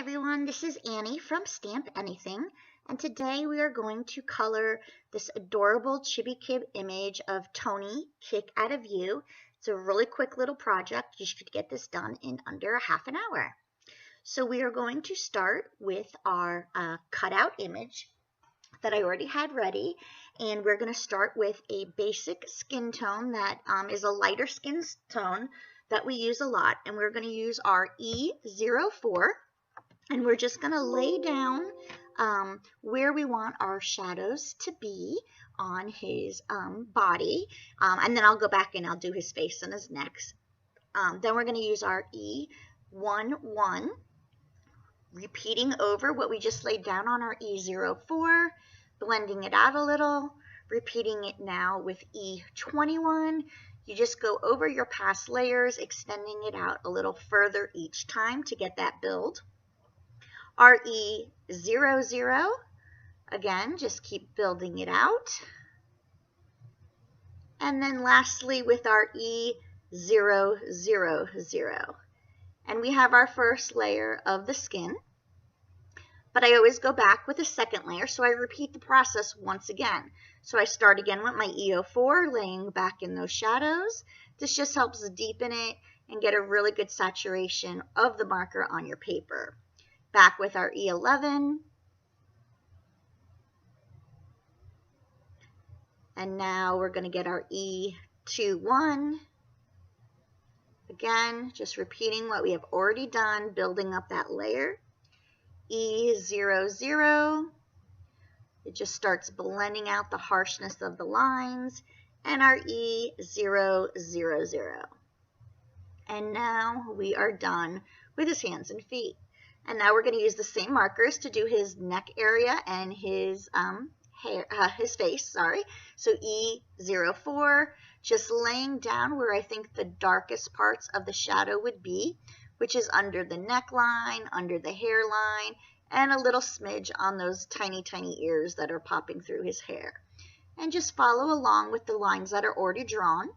everyone, this is Annie from Stamp Anything, and today we are going to color this adorable Chibi Kid image of Tony kick out of you. It's a really quick little project. You should get this done in under a half an hour. So we are going to start with our cutout image that I already had ready, and we're going to start with a basic skin tone that is a lighter skin tone that we use a lot, and we're going to use our E04. And we're just going to lay down where we want our shadows to be on his body. And then I'll go back and I'll do his face and his neck. Then we're going to use our E11, repeating over what we just laid down on our E04, blending it out a little, repeating it now with E21. You just go over your past layers, extending it out a little further each time to get that build. Our E00, again, just keep building it out. And then lastly with our E000. And we have our first layer of the skin. But I always go back with a second layer, so I repeat the process once again. So I start again with my E04, laying back in those shadows. This just helps deepen it and get a really good saturation of the marker on your paper. Back with our E11. And now we're going to get our E21. Again, just repeating what we have already done, building up that layer. E00. It just starts blending out the harshness of the lines. And our E000. And now we are done with his hands and feet. And now we're going to use the same markers to do his neck area and his his face, sorry. So E04, just laying down where I think the darkest parts of the shadow would be, which is under the neckline, under the hairline, and a little smidge on those tiny, tiny ears that are popping through his hair. And just follow along with the lines that are already drawn.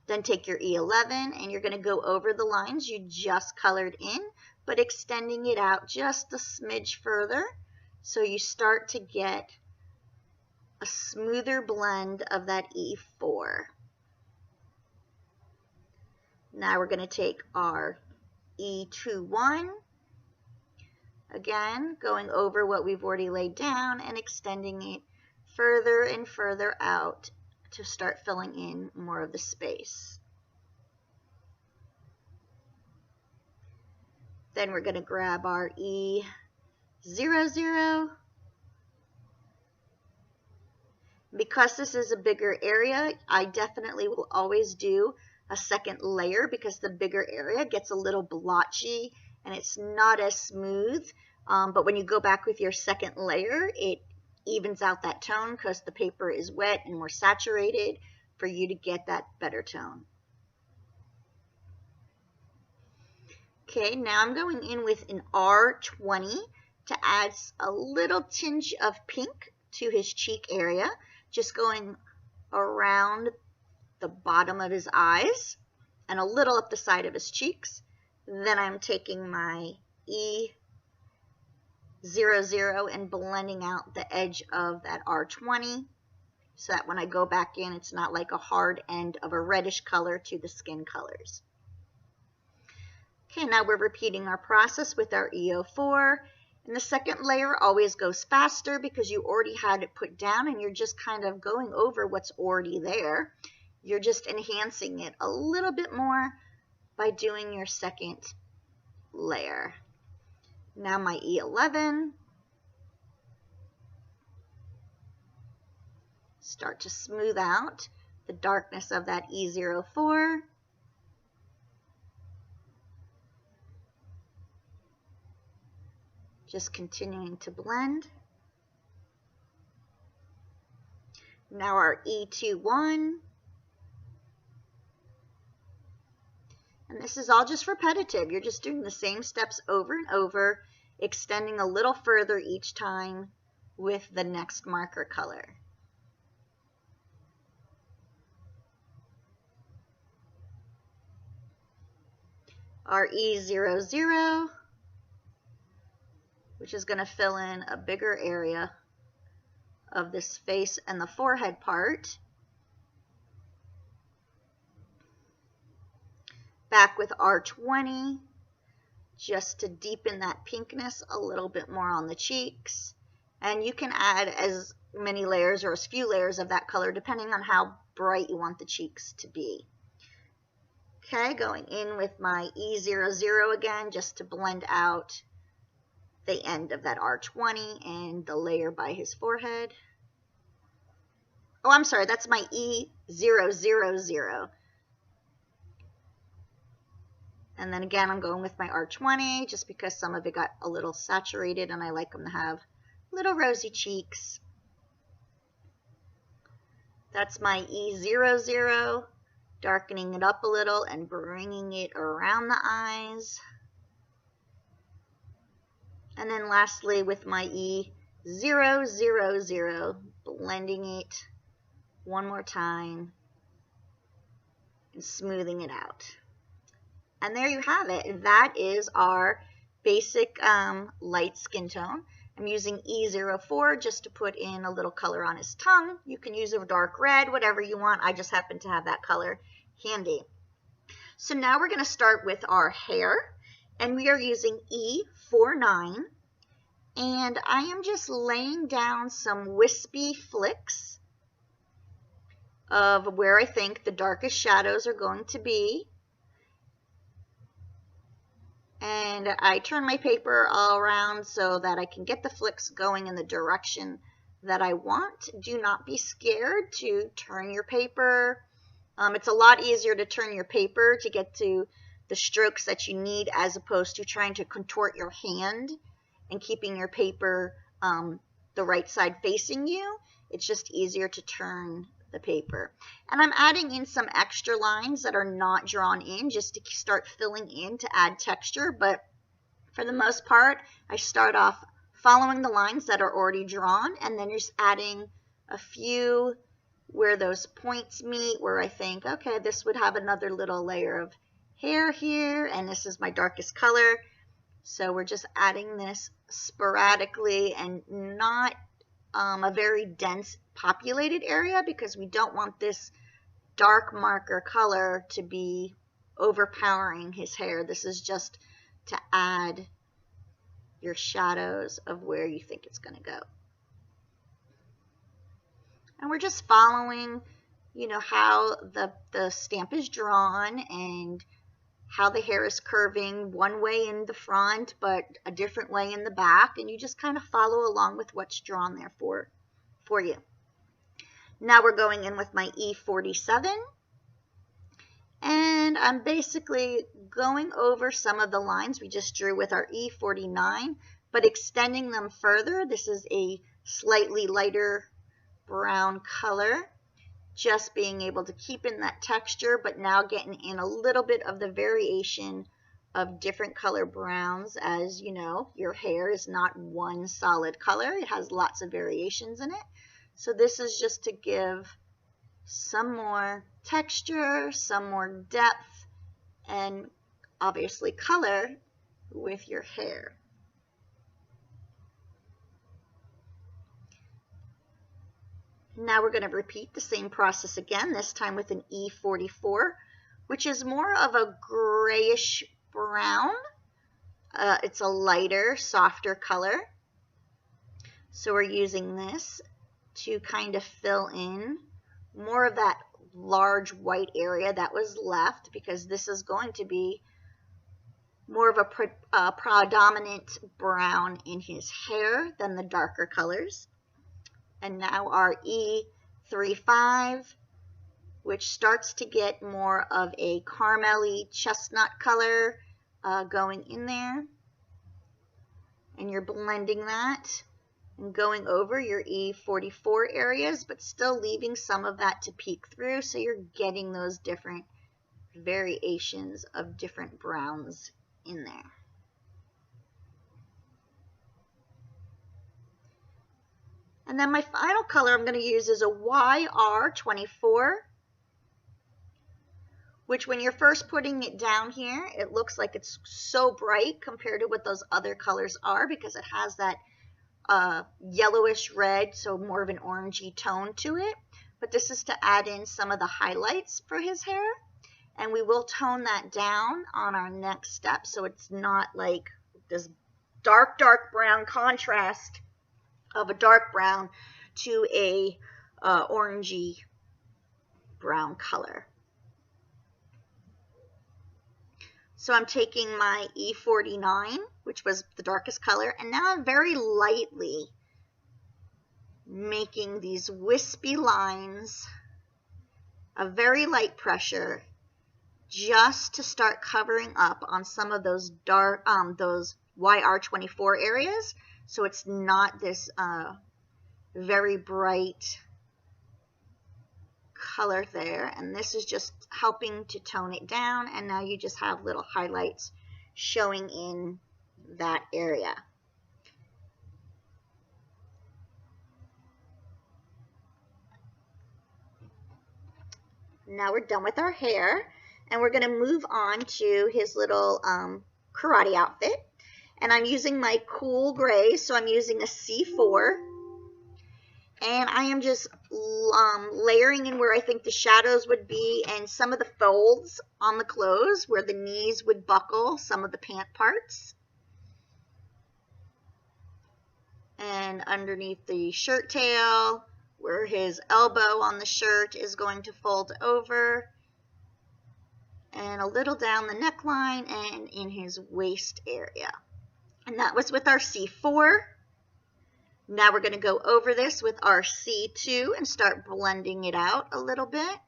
Then take your E11 and you're going to go over the lines you just colored in, but extending it out just a smidge further so you start to get a smoother blend of that E4. Now we're going to take our E21, again going over what we've already laid down and extending it further and further out to start filling in more of the space. Then we're going to grab our E00. Because this is a bigger area, I definitely will always do a second layer because the bigger area gets a little blotchy and it's not as smooth. But when you go back with your second layer, it evens out that tone because the paper is wet and more saturated for you to get that better tone. Okay, now I'm going in with an R20 to add a little tinge of pink to his cheek area, just going around the bottom of his eyes and a little up the side of his cheeks. Then I'm taking my E00 and blending out the edge of that R20 so that when I go back in, it's not like a hard end of a reddish color to the skin colors. Okay, now we're repeating our process with our E04. And the second layer always goes faster because you already had it put down and you're just kind of going over what's already there. You're just enhancing it a little bit more by doing your second layer. Now my E11. Start to smooth out the darkness of that E04. Just continuing to blend. Now our E21. And this is all just repetitive. You're just doing the same steps over and over, extending a little further each time with the next marker color. Our E00. which is going to fill in a bigger area of this face and the forehead part. Back with R20, just to deepen that pinkness a little bit more on the cheeks. And you can add as many layers or as few layers of that color depending on how bright you want the cheeks to be. Okay, going in with my E00 again just to blend out the end of that R20 and the layer by his forehead. Oh, I'm sorry, that's my E000. And then again, I'm going with my R20 just because some of it got a little saturated and I like them to have little rosy cheeks. That's my E00, darkening it up a little and bringing it around the eyes. And then lastly with my E000, blending it one more time and smoothing it out. And there you have it. That is our basic light skin tone. I'm using E04 just to put in a little color on his tongue. You can use a dark red, whatever you want. I just happen to have that color handy. So now we're going to start with our hair, and we are using E49. And I am just laying down some wispy flicks of where I think the darkest shadows are going to be. And I turn my paper all around so that I can get the flicks going in the direction that I want. Do not be scared to turn your paper. It's a lot easier to turn your paper to get to the strokes that you need as opposed to trying to contort your hand and keeping your paper the right side facing you. It's just easier to turn the paper. And I'm adding in some extra lines that are not drawn in just to start filling in to add texture, but for the most part I start off following the lines that are already drawn and then just adding a few where those points meet, where I think, okay, this would have another little layer of hair here, and this is my darkest color. So we're just adding this sporadically and not a very dense populated area because we don't want this dark marker color to be overpowering his hair. This is just to add your shadows of where you think it's going to go. And we're just following, you know, how the stamp is drawn and how the hair is curving one way in the front but a different way in the back, and you just kind of follow along with what's drawn there for you. Now we're going in with my E47, and I'm basically going over some of the lines we just drew with our E49 but extending them further. This is a slightly lighter brown color, just being able to keep in that texture, but now getting in a little bit of the variation of different color browns. As you know, your hair is not one solid color. It has lots of variations in it. So this is just to give some more texture, some more depth, and obviously color with your hair. Now we're going to repeat the same process again, this time with an E44, which is more of a grayish brown. It's a lighter, softer color. So we're using this to kind of fill in more of that large white area that was left, because this is going to be more of a predominant brown in his hair than the darker colors. And now our E35, which starts to get more of a caramel-y chestnut color going in there. And you're blending that and going over your E44 areas, but still leaving some of that to peek through, so you're getting those different variations of different browns in there. And then my final color I'm going to use is a YR24, which when you're first putting it down here, it looks like it's so bright compared to what those other colors are because it has that yellowish red, so more of an orangey tone to it. But this is to add in some of the highlights for his hair, and we will tone that down on our next step so it's not like this dark brown contrast of a dark brown to a orangey brown color. So I'm taking my E49, which was the darkest color, and now I'm very lightly making these wispy lines, a very light pressure, just to start covering up on some of those dark, those YR24 areas, so it's not this very bright color there. And this is just helping to tone it down, and now you just have little highlights showing in that area. Now we're done with our hair, and we're going to move on to his little karate outfit. And I'm using my cool gray, so I'm using a C4. And I am just layering in where I think the shadows would be and some of the folds on the clothes where the knees would buckle some of the pant parts. And underneath the shirt tail, where his elbow on the shirt is going to fold over. And a little down the neckline and in his waist area. And that was with our C4. Now we're going to go over this with our C2 and start blending it out a little bit.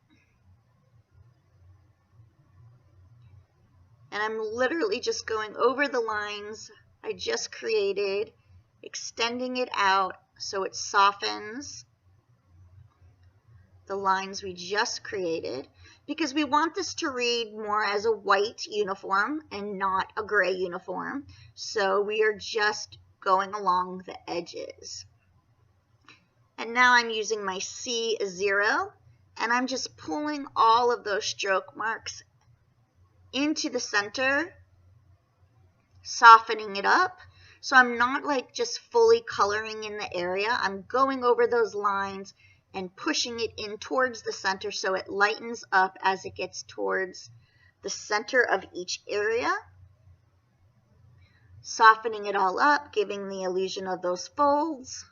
And I'm literally just going over the lines I just created, extending it out so it softens the lines we just created, because we want this to read more as a white uniform and not a gray uniform. So we are just going along the edges. And now I'm using my C0, and I'm just pulling all of those stroke marks into the center, softening it up. So I'm not like just fully coloring in the area. I'm going over those lines and pushing it in towards the center so it lightens up as it gets towards the center of each area. Softening it all up, giving the illusion of those folds,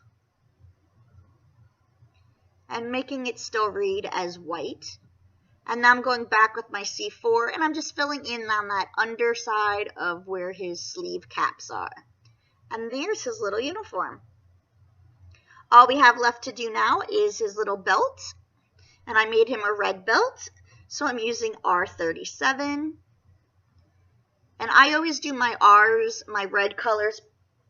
and making it still read as white. And now I'm going back with my C4, and I'm just filling in on that underside of where his sleeve caps are. And there's his little uniform. All we have left to do now is his little belt, and I made him a red belt, so I'm using R37. And I always do my R's, my red colors,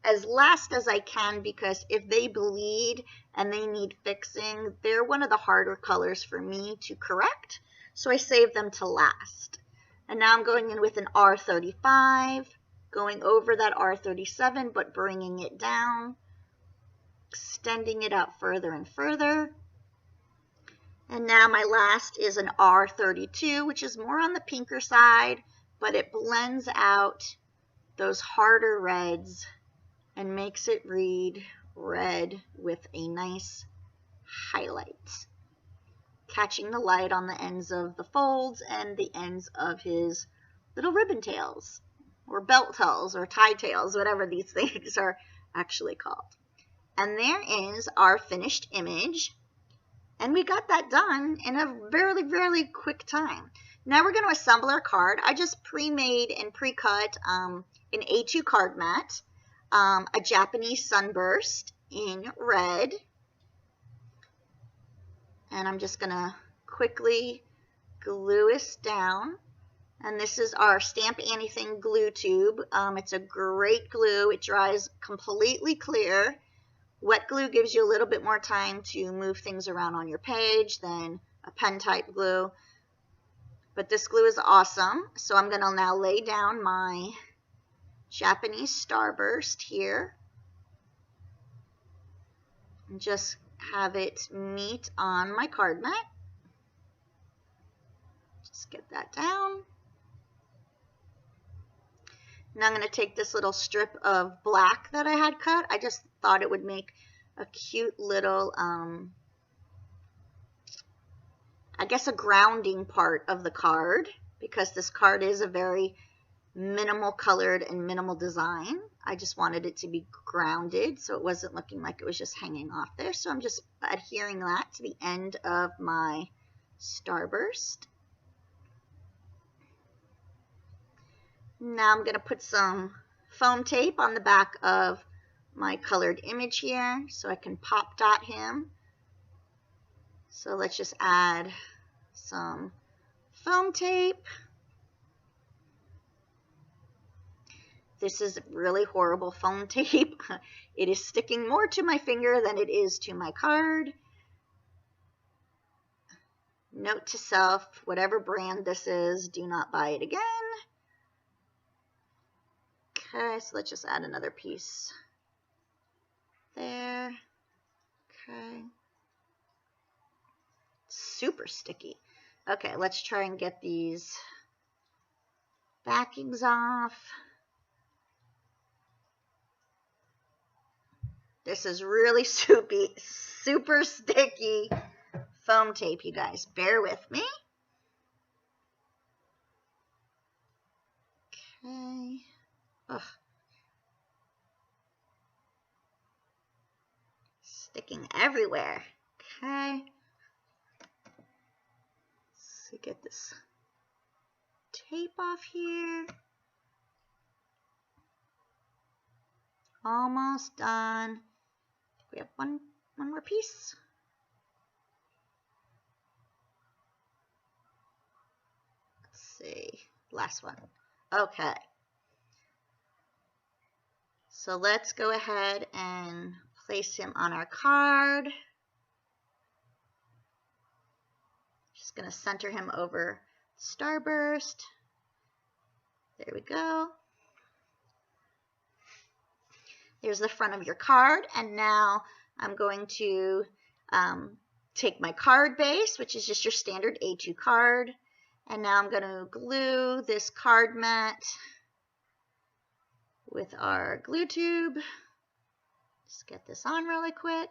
as last as I can, because if they bleed and they need fixing, they're one of the harder colors for me to correct, so I save them to last. And now I'm going in with an R35, going over that R37, but bringing it down, extending it out further and further. And now my last is an R32, which is more on the pinker side, but it blends out those harder reds and makes it read red with a nice highlight, catching the light on the ends of the folds and the ends of his little ribbon tails, or belt tails, or tie tails, whatever these things are actually called. And there is our finished image, and we got that done in a really quick time. Now we're going to assemble our card. I just pre-made and pre-cut an A2 card mat, a Japanese sunburst in red, and I'm just going to quickly glue this down. And this is our Stamp AnnieThing glue tube. It's a great glue. It dries completely clear. Wet glue gives you a little bit more time to move things around on your page than a pen type glue. But this glue is awesome. So I'm going to now lay down my Japanese starburst here and just have it meet on my card mat. Let's get that down. Now I'm going to take this little strip of black that I had cut. I just thought it would make a cute little, I guess a grounding part of the card, because this card is a very minimal colored and minimal design. I just wanted it to be grounded so it wasn't looking like it was just hanging off there. So I'm just adhering that to the end of my starburst. Now I'm going to put some foam tape on the back of my colored image here so I can pop dot him. So let's just add some foam tape. This is really horrible foam tape. It is sticking more to my finger than it is to my card. Note to self, whatever brand this is, do not buy it again. Okay, so let's just add another piece there. Okay. Super sticky. Okay, let's try and get these backings off. This is really super sticky foam tape, you guys. Bear with me. Okay. Ugh. Sticking everywhere. Okay. Let's get this tape off here. Almost done. We have one more piece. Let's see. Last one. Okay. So let's go ahead and place him on our card. Just going to center him over starburst. There we go. There's the front of your card, and now I'm going to take my card base, which is just your standard A2 card, and now I'm going to glue this card mat with our glue tube. Just get this on really quick.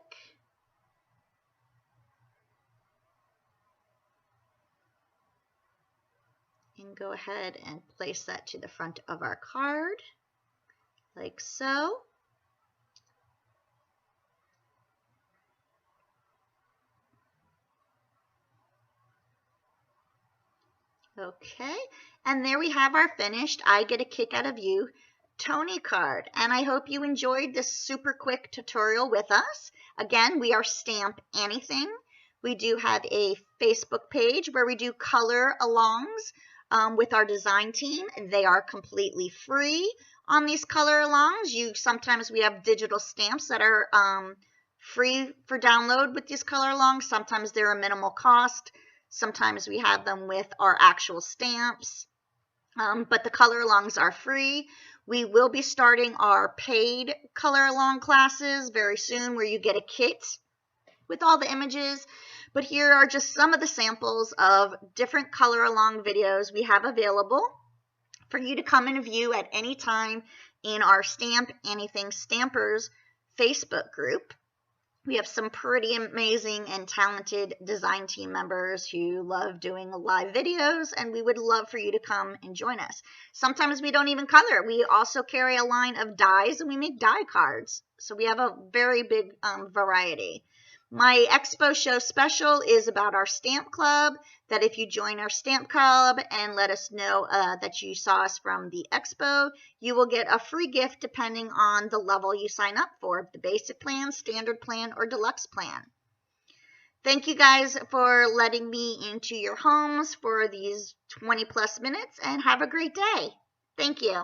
And go ahead and place that to the front of our card, like so. Okay, and there we have our finished I Get a Kick Out of You Tony card. And I hope you enjoyed this super quick tutorial with us. Again, we are Stamp AnnieThing. We do have a Facebook page where we do color alongs with our design team. They are completely free on these color alongs. Sometimes we have digital stamps that are free for download with these color alongs. Sometimes they're a minimal cost. Sometimes we have them with our actual stamps, but the color alongs are free. We will be starting our paid color along classes very soon, where you get a kit with all the images. But here are just some of the samples of different color along videos we have available for you to come and view at any time in our Stamp AnnieThing Stampers Facebook group. We have some pretty amazing and talented design team members who love doing live videos, and we would love for you to come and join us. Sometimes we don't even color. We also carry a line of dies, and we make die cards. So we have a very big variety. My Expo Show special is about our stamp club, that if you join our stamp club and let us know that you saw us from the Expo, you will get a free gift depending on the level you sign up for, the basic plan, standard plan, or deluxe plan. Thank you guys for letting me into your homes for these 20+ minutes, and have a great day. Thank you.